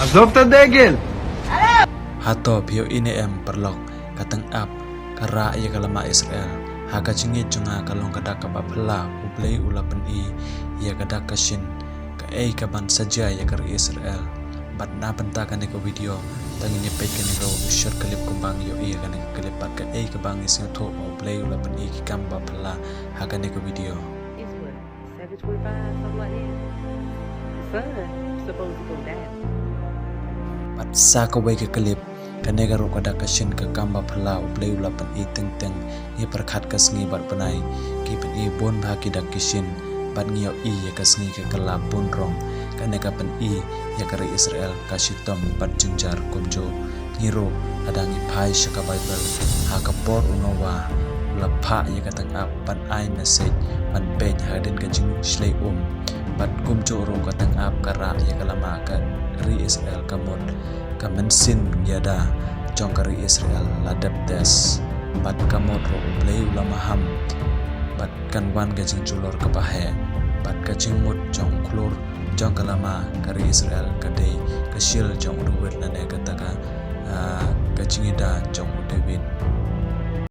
Azov ta degel. Hato pio ini perlok kateng ap kara ya kalama Israel haga cingit junga kalong kadak kapapala ublay ulapan ya kadak kashin ka kaban saja ya kar Israel bat na bentakan ko video tangin pay kaniro share klip kumbang yo iya kan klip pat ka kabang isin to ublay ulapan kamba pala haga ko video. It's what, 7:25, something like that. The sun supposed to go down. Pat sa kaway ka klip kanegaro kada kashin ka kamba phala ublay ulapan teng ni perkhat kasngi bat panai ki pen bon bha ki dak kishin bat ngiyo ya kasngi ka kala bon rong kanega pen ya kari Israel kasitom bat jenjar kumjo ngiro adangi phai shaka bible ha ka por unowa lapha ya katang ap pan ai message pan page hadin ka jing shlei bat kumjo ro katang ap kara ya kalama ka ri Israel kamot kamensin yada jongkari Israel ladap tes bat kamot ro ublay ulamaham bat kanwan gajing julor kapahe bat kajing mut jong klur jong kalama kari Israel kadai kasil jong ruwet nane kataka kajing ida jong David